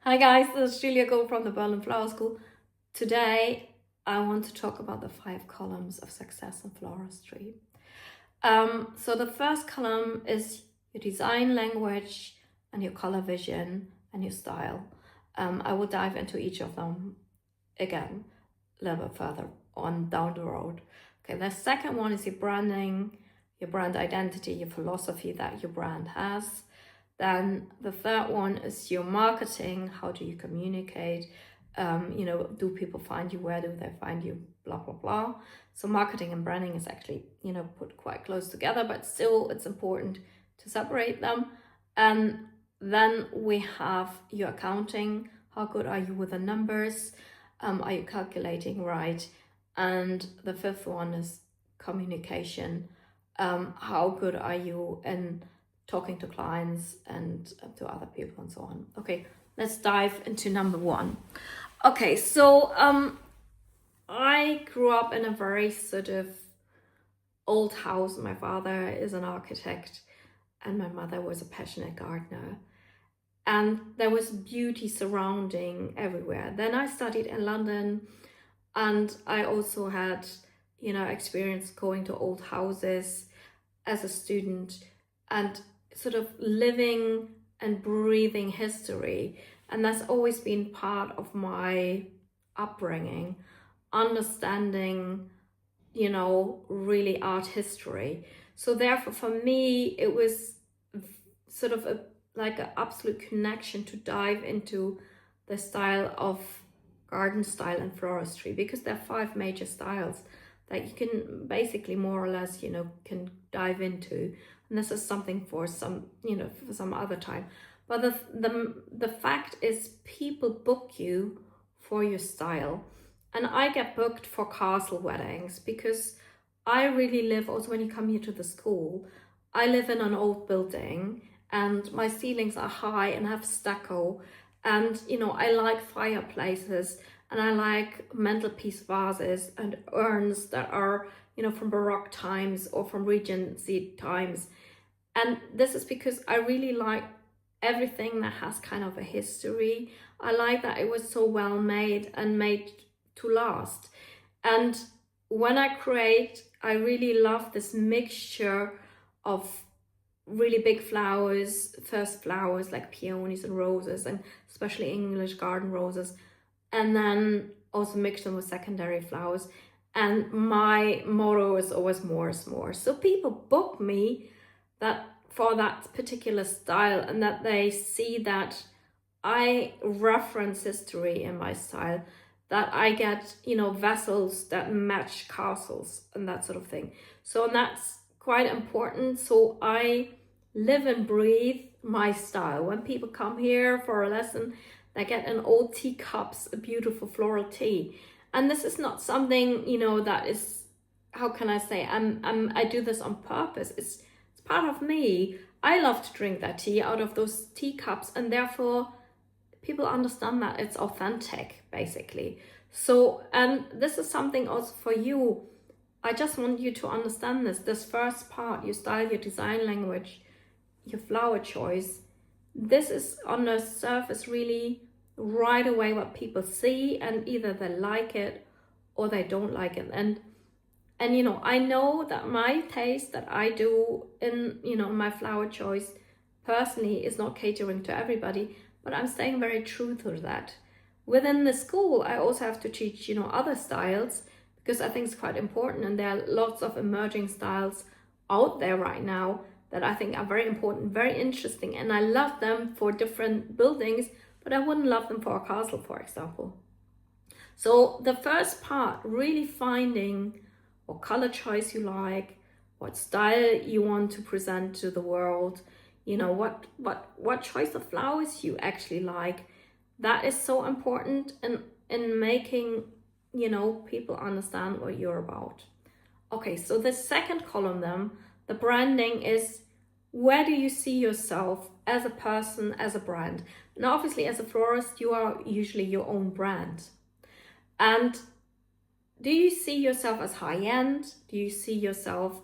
Hi guys, this is Julia Gauld from the Berlin Flower School. Today I want to talk about the 5 columns of success in floristry. So the first column is your design language and your color vision and your style. I will dive into each of them again a little bit further on down the road. Okay, the second one is your branding, your brand identity, your philosophy that your brand has. Then the third one is your marketing. How do you communicate? Do people find you? Where do they find you? Blah, blah, blah. So marketing and branding is actually, put quite close together, but still it's important to separate them. And then we have your accounting. How good are you with the numbers? Are you calculating right? And the fifth one is communication. How good are you in talking to clients and to other people and so on. Okay, let's dive into number 1. Okay, so I grew up in a very sort of old house. My father is an architect and my mother was a passionate gardener. And there was beauty surrounding everywhere. Then I studied in London and I also had, experience going to old houses as a student and sort of living and breathing history. And that's always been part of my upbringing, understanding, really art history. So therefore, for me, it was sort of like an absolute connection to dive into the style of garden style and floristry, because there are 5 major styles that you can basically more or less, can dive into. And this is something for some, for some other time. But the fact is, people book you for your style. And I get booked for castle weddings because I really live, also when you come here to the school, I live in an old building and my ceilings are high and have stucco. And, I like fireplaces and I like mantelpiece vases and urns that are, from Baroque times or from Regency times. And this is because I really like everything that has kind of a history. I like that it was so well made and made to last. And when I create, I really love this mixture of really big flowers, first flowers like peonies and roses, and especially English garden roses, and then also mix them with secondary flowers. And my motto is always more is more. So people book me that for that particular style, and that they see that I reference history in my style, that I get, vessels that match castles and that sort of thing. So that's quite important. So I live and breathe my style. When people come here for a lesson, they get an old teacups, a beautiful floral tea. And this is not something, that is, how can I say, I do this on purpose. It's part of me. I love to drink that tea out of those teacups, and therefore people understand that it's authentic, basically. So, and this is something also for you. I just want you to understand this first part, your style, your design language, your flower choice. This is on the surface really right away what people see, and either they like it or they don't like it. And I know that my taste that I do in, my flower choice personally is not catering to everybody, but I'm staying very true to that. Within the school, I also have to teach, other styles, because I think it's quite important. And there are lots of emerging styles out there right now that I think are very important, very interesting. And I love them for different buildings, but I wouldn't love them for a castle, for example. So the first part, really finding what color choice you like, what style you want to present to the world, what choice of flowers you actually like. That is so important in making, people understand what you're about. Okay, so the second column then, the branding, is where do you see yourself as a person, as a brand? Now, obviously, as a florist, you are usually your own brand. And do you see yourself as high-end? Do you see yourself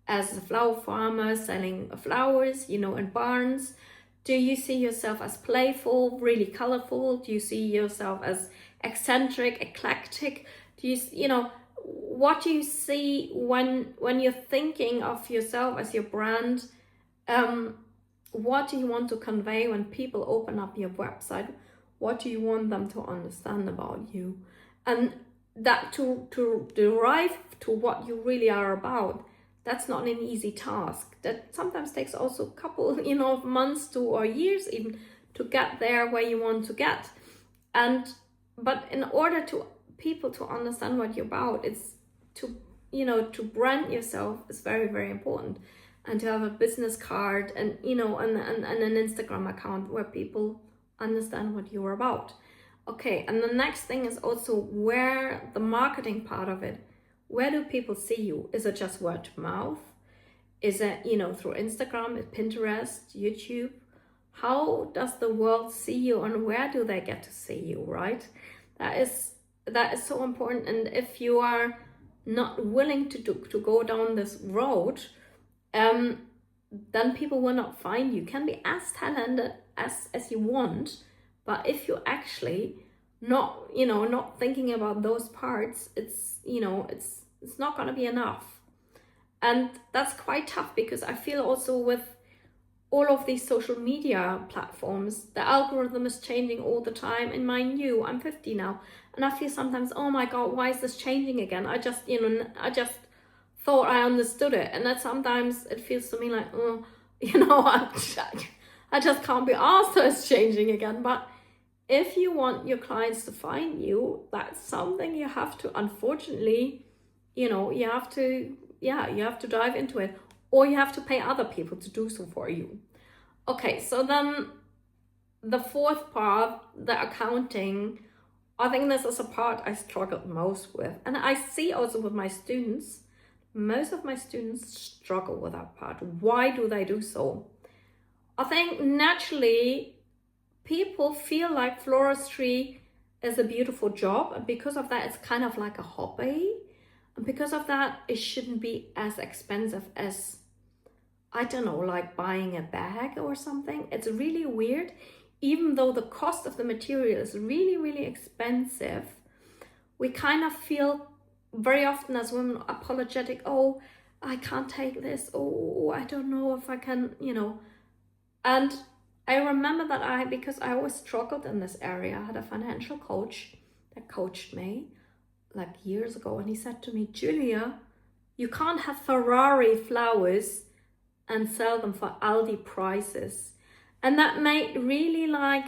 as a flower farmer selling flowers, in barns? Do you see yourself as playful, really colorful? Do you see yourself as eccentric, eclectic? Do you, what do you see when you're thinking of yourself as your brand? What do you want to convey when people open up your website? What do you want them to understand about you? And that to derive to what you really are about, that's not an easy task. That sometimes takes also a couple, of months or years even to get there where you want to get. But in order to people to understand what you're about, it's to brand yourself is very, very important. And to have a business card and and an Instagram account where people understand what you're about. Okay, and the next thing is also where the marketing part of it. Where do people see you? Is it just word of mouth? Is it, through Instagram, Pinterest, YouTube? How does the world see you and where do they get to see you, right? That is so important. And if you are not willing to go down this road, then people will not find you. You can be as talented as you want, but if you actually not thinking about those parts, it's not going to be enough. And that's quite tough, because I feel also with all of these social media platforms, the algorithm is changing all the time. And mind you, I'm 50 now, and I feel sometimes, oh my God, why is this changing again? I just thought I understood it, and that sometimes it feels to me like, I just can't be asked, so it's changing again. But if you want your clients to find you, that's something you have to, unfortunately, you have to dive into it, or you have to pay other people to do so for you. Okay, so then the fourth part, the accounting, I think this is a part I struggled most with. And I see also with my students, most of my students struggle with that part. Why do they do so? I think naturally people feel like floristry is a beautiful job, and because of that it's kind of like a hobby, and because of that it shouldn't be as expensive as, I don't know, like buying a bag or something. It's really weird. Even though the cost of the material is really, really expensive, we kind of feel very often as women apologetic. Oh, I can't take this. Oh, I don't know if I can, And I remember that because I always struggled in this area, I had a financial coach that coached me like years ago, and he said to me, Julia, you can't have Ferrari flowers and sell them for Aldi prices. And that made really like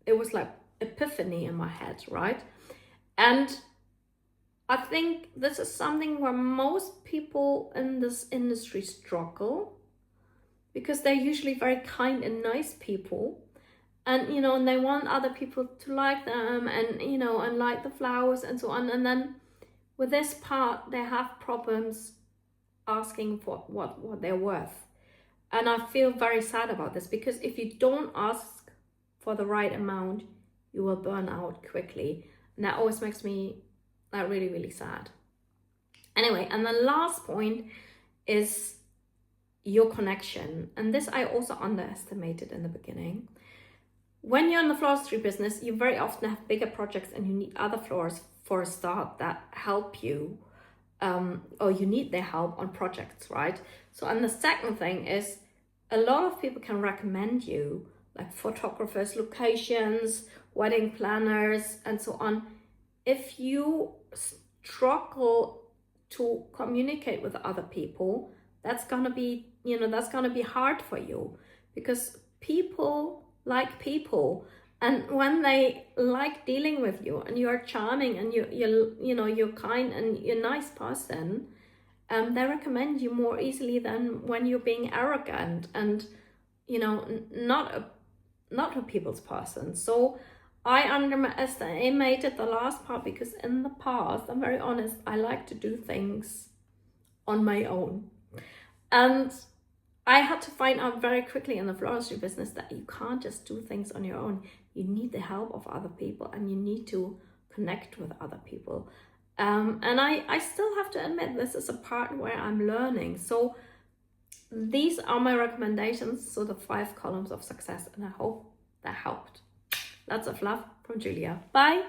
it was like epiphany in my head, right? And I think this is something where most people in this industry struggle, because they're usually very kind and nice people, and and they want other people to like them, and and like the flowers and so on. And then with this part they have problems asking for what they're worth. And I feel very sad about this, because if you don't ask for the right amount, you will burn out quickly. And that always makes me really, really sad. Anyway, and the last point is your connection. And this I also underestimated in the beginning. When you're in the floristry business, you very often have bigger projects and you need other florists for a start that help you, or you need their help on projects, right? So, and the second thing is, a lot of people can recommend you, like photographers, locations, wedding planners, and so on. If you struggle to communicate with other people, that's gonna be, that's gonna be hard for you, because people like people, and when they like dealing with you and you're charming and you're kind and you're a nice person, they recommend you more easily than when you're being arrogant and not a people's person. So I underestimated the last part, because in the past, I'm very honest, I like to do things on my own. And I had to find out very quickly in the floristry business that you can't just do things on your own. You need the help of other people, and you need to connect with other people. And I still have to admit, this is a part where I'm learning. So these are my recommendations, so the 5 columns of success, and I hope that helped. Lots of love from Julia. Bye.